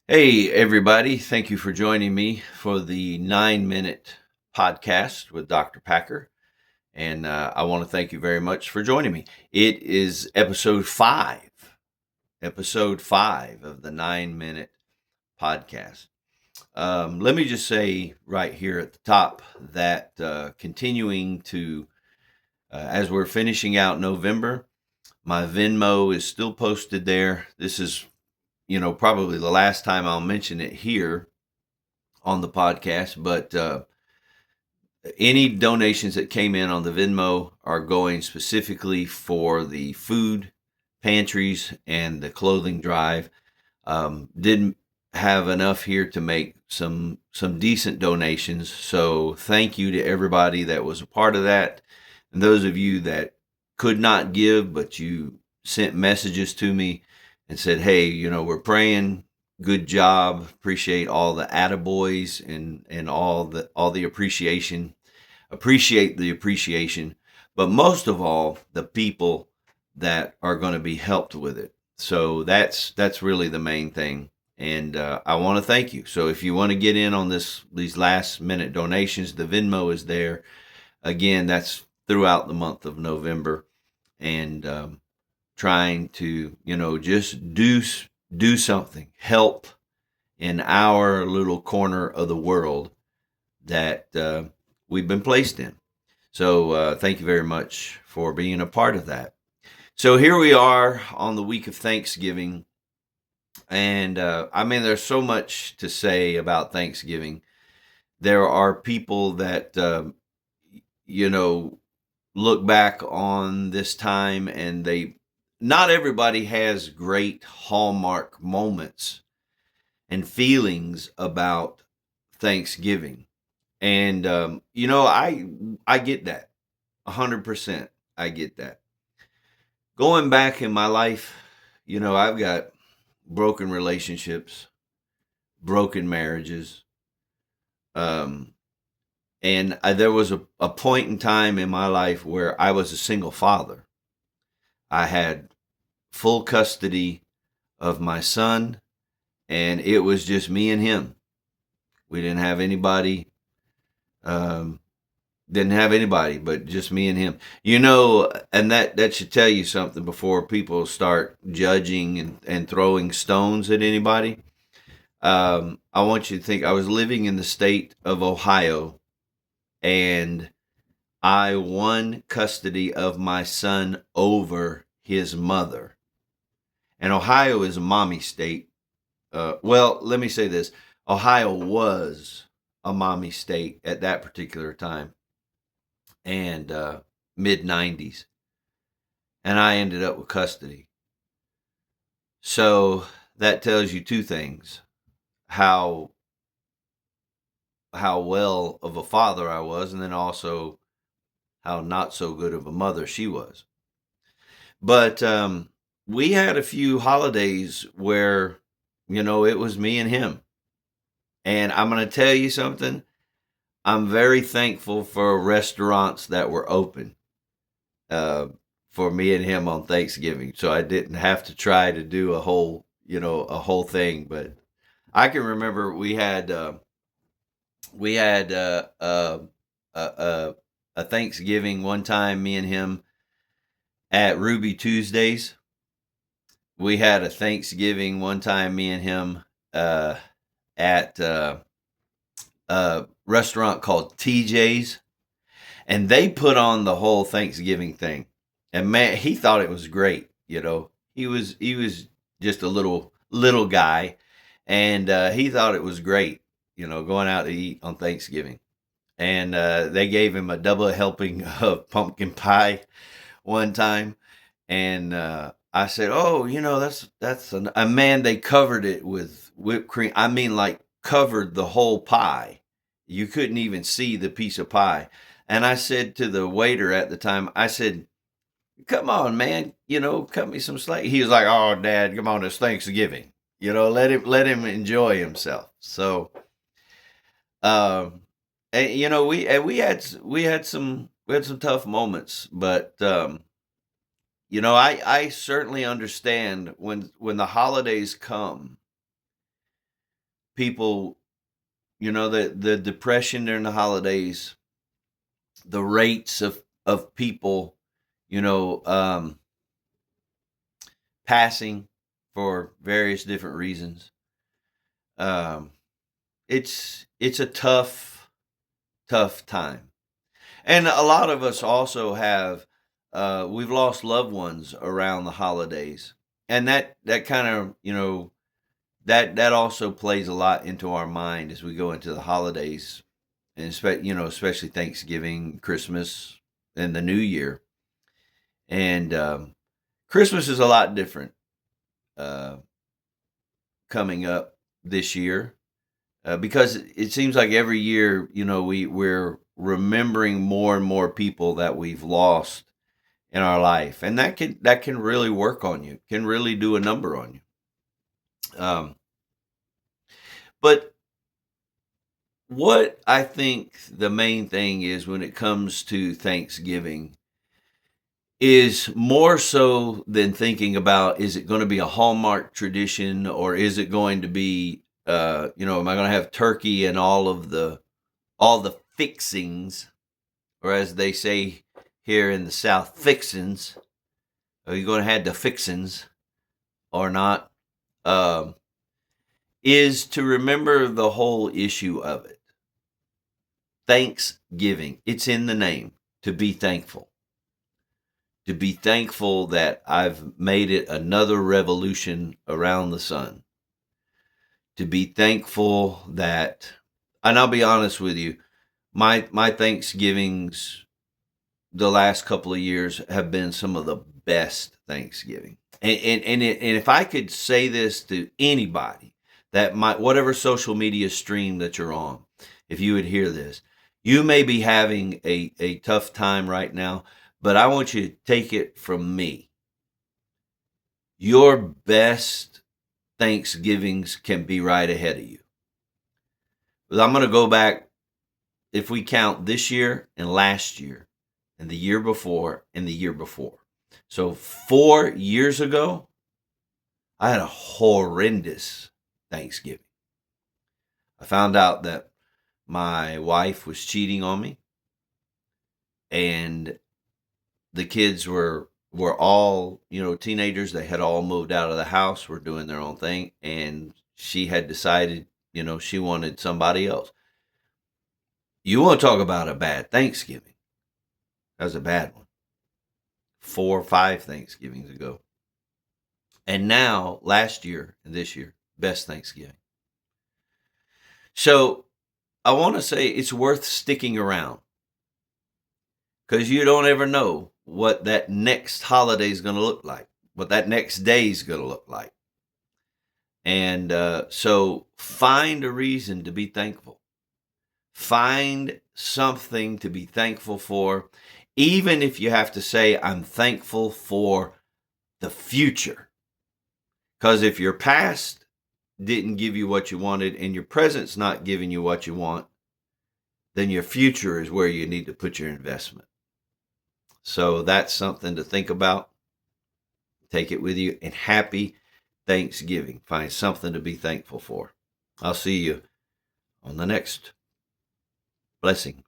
Hey, everybody. Thank you for joining me for the 9 Minute podcast with Dr. Packer. And I want to thank you very much for joining me. It is episode five of the 9 Minute podcast. Let me just say right here at the top that continuing to, as we're finishing out November, my Venmo is still posted there. This is, probably the last time I'll mention it here on the podcast, but any donations that came in on the Venmo are going specifically for the food pantries and the clothing drive. Didn't have enough here to make some decent donations, so thank you to everybody that was a part of that, and those of you that could not give but you sent messages to me and said, hey, we're praying, good job, appreciate all the attaboys and all the appreciate the appreciation, but most of all the people that are going to be helped with it. So that's really the main thing, and I want to thank you. So if you want to get in on these last minute donations, the Venmo is there. Again, that's throughout the month of November, and trying to just do something, help in our little corner of the world that we've been placed in. So thank you very much for being a part of that. So here we are on the week of Thanksgiving. And there's so much to say about Thanksgiving. There are people that, look back on this time and not everybody has great hallmark moments and feelings about Thanksgiving. And I get that 100%. I get that. Going back in my life, I've got broken relationships, broken marriages. And there was a point in time in my life where I was a single father. I had full custody of my son, and it was just me and him. We didn't have anybody. Didn't have anybody but just me and him. And that should tell you something before people start judging and throwing stones at anybody. I want you to think I was living in the state of Ohio, and I won custody of my son over his mother. And Ohio is a mommy state. Well, let me say this. Ohio was a mommy state at that particular time, and mid 90s. And I ended up with custody. So that tells you two things. How well of a father I was, and then also how not so good of a mother she was. But we had a few holidays where, it was me and him. And I'm going to tell you something. I'm very thankful for restaurants that were open for me and him on Thanksgiving. So I didn't have to try to do a whole thing. But I can remember we had a Thanksgiving one time, me and him, at Ruby Tuesdays. We had a Thanksgiving one time, me and him, at a restaurant called TJ's, and they put on the whole Thanksgiving thing. And man, he thought it was great. He was just a little guy, and he thought it was great. Going out to eat on Thanksgiving. And they gave him a double helping of pumpkin pie one time, and I said, "Oh, that's a man." They covered it with whipped cream. I mean, like covered the whole pie. You couldn't even see the piece of pie. And I said to the waiter at the time, I said, "Come on, man, cut me some slack." He was like, "Oh, Dad, come on, it's Thanksgiving. Let him enjoy himself." So, and we had some tough moments, but I certainly understand when the holidays come people, the depression during the holidays, the rates of people, passing for various different reasons. It's a tough time. And a lot of us also have, we've lost loved ones around the holidays. And that kind of, that also plays a lot into our mind as we go into the holidays, and especially Thanksgiving, Christmas, and the New Year. And Christmas is a lot different coming up this year, because it seems like every year, we're remembering more and more people that we've lost in our life, and that can really work on you, can really do a number on you. But what I think the main thing is when it comes to Thanksgiving is more so than thinking about, is it going to be a Hallmark tradition, or is it going to be, am I going to have turkey and all the fixings, or as they say here in the South, fixins? Are you going to have the fixins or not? Is to remember the whole issue of it. Thanksgiving. It's in the name, to be thankful. To be thankful that I've made it another revolution around the sun. To be thankful that, and I'll be honest with you, my Thanksgivings the last couple of years have been some of the best Thanksgiving. And if I could say this to anybody, that whatever social media stream that you're on, if you would hear this, you may be having a tough time right now, but I want you to take it from me. Your best Thanksgivings can be right ahead of you. But I'm going to go back, if we count this year and last year and the year before and the year before. So 4 years ago, I had a horrendous Thanksgiving. I found out that my wife was cheating on me, and the kids were all, teenagers. They had all moved out of the house, were doing their own thing, and she had decided, she wanted somebody else. You want to talk about a bad Thanksgiving? That was a bad one. 4 or 5 Thanksgivings ago. And now, last year and this year, best Thanksgiving. So I want to say it's worth sticking around, because you don't ever know what that next holiday is going to look like, what that next day is going to look like. And so find a reason to be thankful. Find something to be thankful for, even if you have to say, I'm thankful for the future. Because if your past didn't give you what you wanted and your present's not giving you what you want, then your future is where you need to put your investment. So that's something to think about. Take it with you, and happy Thanksgiving. Find something to be thankful for. I'll see you on the next blessing.